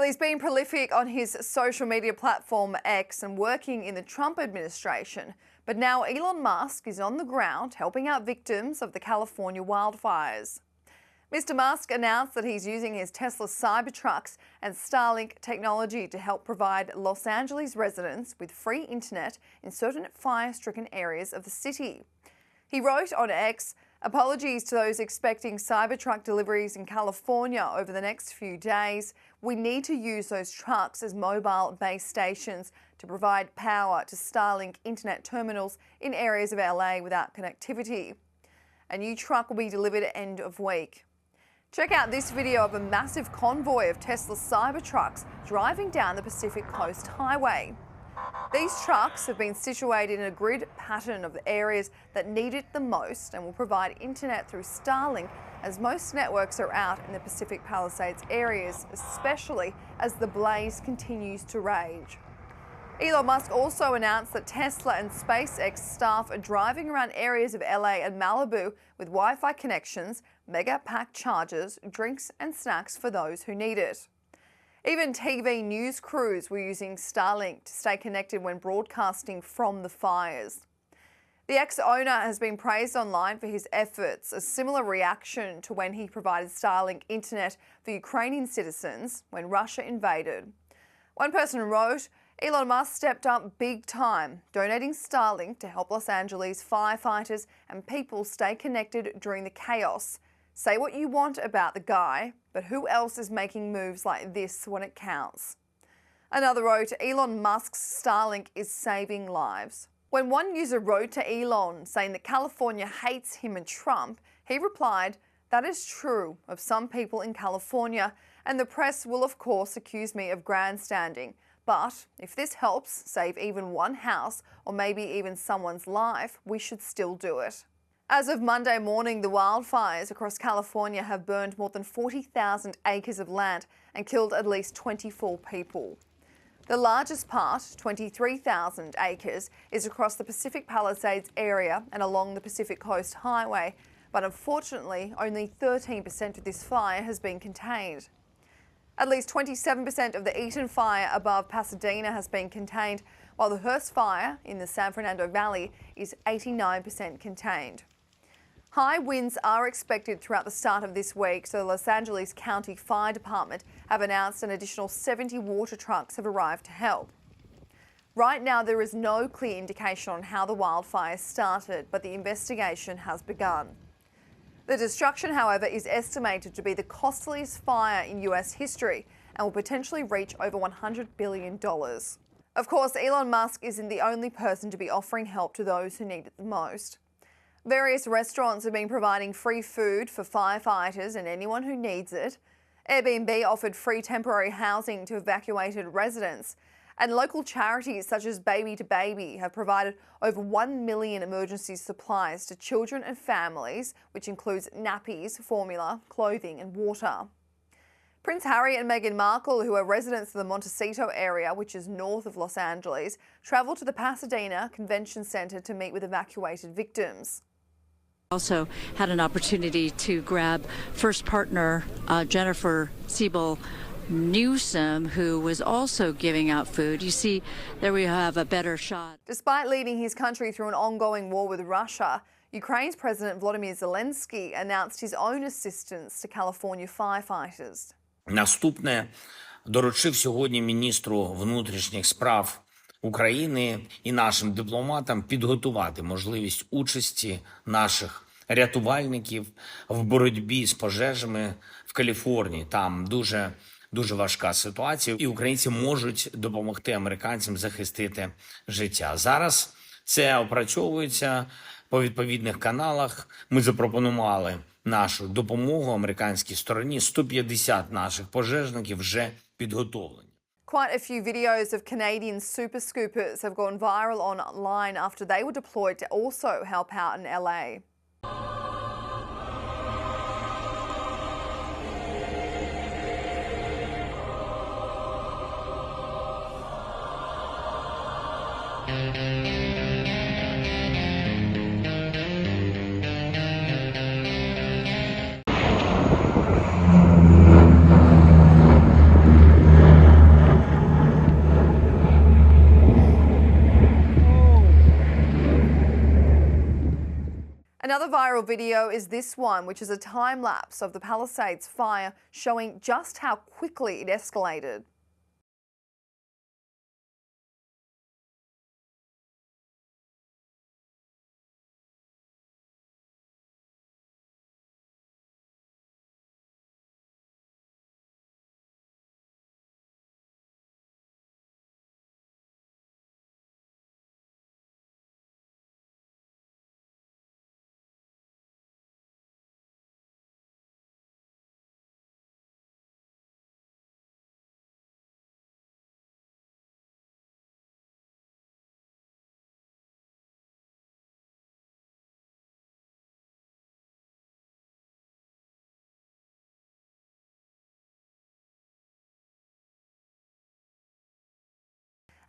Well, he's been prolific on his social media platform X and working in the Trump administration. But now Elon Musk is on the ground helping out victims of the California wildfires. Mr. Musk announced that he's using his Tesla Cybertrucks and Starlink technology to help provide Los Angeles residents with free internet in certain fire-stricken areas of the city. He wrote on X, "Apologies to those expecting Cybertruck deliveries in California over the next few days. We need to use those trucks as mobile base stations to provide power to Starlink internet terminals in areas of LA without connectivity. A new truck will be delivered at end of week." Check out this video of a massive convoy of Tesla Cybertrucks driving down the Pacific Coast Highway. These trucks have been situated in a grid pattern of areas that need it the most and will provide internet through Starlink, as most networks are out in the Pacific Palisades areas, especially as the blaze continues to rage. Elon Musk also announced that Tesla and SpaceX staff are driving around areas of LA and Malibu with Wi-Fi connections, mega pack chargers, drinks and snacks for those who need it. Even TV news crews were using Starlink to stay connected when broadcasting from the fires. The ex-owner has been praised online for his efforts, a similar reaction to when he provided Starlink internet for Ukrainian citizens when Russia invaded. One person wrote, "Elon Musk stepped up big time, donating Starlink to help Los Angeles firefighters and people stay connected during the chaos. Say what you want about the guy, but who else is making moves like this when it counts?" Another wrote, "Elon Musk's Starlink is saving lives." When one user wrote to Elon saying that California hates him and Trump, he replied, "That is true of some people in California, and the press will of course accuse me of grandstanding. But if this helps save even one house or maybe even someone's life, we should still do it." As of Monday morning, the wildfires across California have burned more than 40,000 acres of land and killed at least 24 people. The largest part, 23,000 acres, is across the Pacific Palisades area and along the Pacific Coast Highway, but unfortunately, only 13% of this fire has been contained. At least 27% of the Eaton fire above Pasadena has been contained, while the Hearst fire in the San Fernando Valley is 89% contained. High winds are expected throughout the start of this week, so the Los Angeles County Fire Department have announced an additional 70 water trucks have arrived to help. Right now, there is no clear indication on how the wildfire started, but the investigation has begun. The destruction, however, is estimated to be the costliest fire in US history and will potentially reach over $100 billion. Of course, Elon Musk isn't the only person to be offering help to those who need it the most. Various restaurants have been providing free food for firefighters and anyone who needs it. Airbnb offered free temporary housing to evacuated residents. And local charities such as Baby to Baby have provided over 1 million emergency supplies to children and families, which includes nappies, formula, clothing and water. Prince Harry and Meghan Markle, who are residents of the Montecito area, which is north of Los Angeles, travelled to the Pasadena Convention Center to meet with evacuated victims. Also had an opportunity to grab first partner Jennifer Siebel Newsom, who was also giving out food. You see, there we have a better shot. Despite leading his country through an ongoing war with Russia, Ukraine's President Volodymyr Zelensky announced his own assistance to California firefighters. Наступне доручив сьогодні міністру внутрішніх справ України і нашим дипломатам підготувати можливість участі наших рятувальників в боротьбі з пожежами в Каліфорнії. Там дуже важка ситуація, і українці можуть допомогти американцям захистити життя. Зараз це опрацьовується по відповідних каналах. Ми запропонували нашу допомогу американській стороні. 150 наших пожежників вже підготовлені. Quite a few videos of Canadian super scoopers have gone viral online after they were deployed to also help out in LA. Another viral video is this one, which is a time lapse of the Palisades fire showing just how quickly it escalated.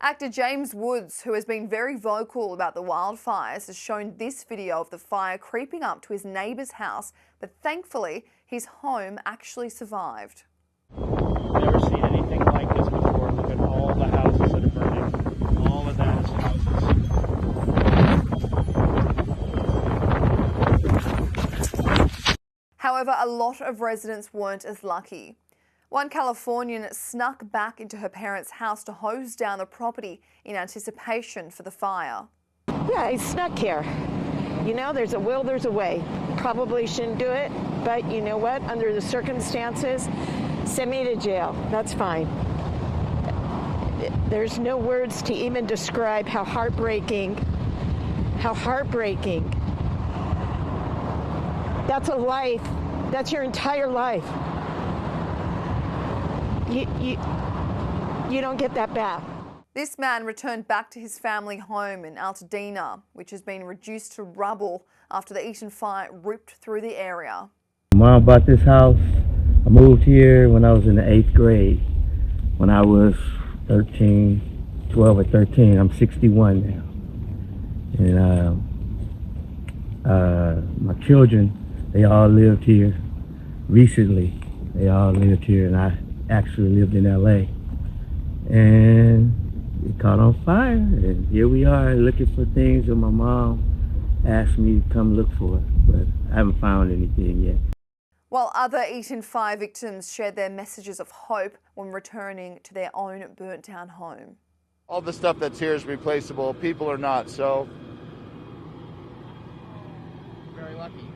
Actor James Woods, who has been very vocal about the wildfires, has shown this video of the fire creeping up to his neighbour's house, but thankfully his home actually survived. Never seen anything like this before. Look at all the houses that are burning. All of that is houses. However, a lot of residents weren't as lucky. One Californian snuck back into her parents' house to hose down the property in anticipation for the fire. Yeah, I snuck here. You know, there's a will, there's a way. Probably shouldn't do it, but you know what? Under the circumstances, send me to jail. That's fine. There's no words to even describe how heartbreaking. That's a life. That's your entire life. You don't get that back. This man returned back to his family home in Altadena, which has been reduced to rubble after the Eaton fire ripped through the area. Mom bought this house. I moved here when I was in the 8th grade. When I was 12 or 13. I'm 61 now. And my children, they all lived here recently. They all lived here, and I actually lived in LA. And it caught on fire, and here we are looking for things that my mom asked me to come look for, but I haven't found anything yet. While other Eaton fire victims shared their messages of hope when returning to their own burnt-down home. All the stuff that's here is replaceable. People are not, so Very lucky.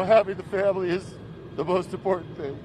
having the family is the most important thing.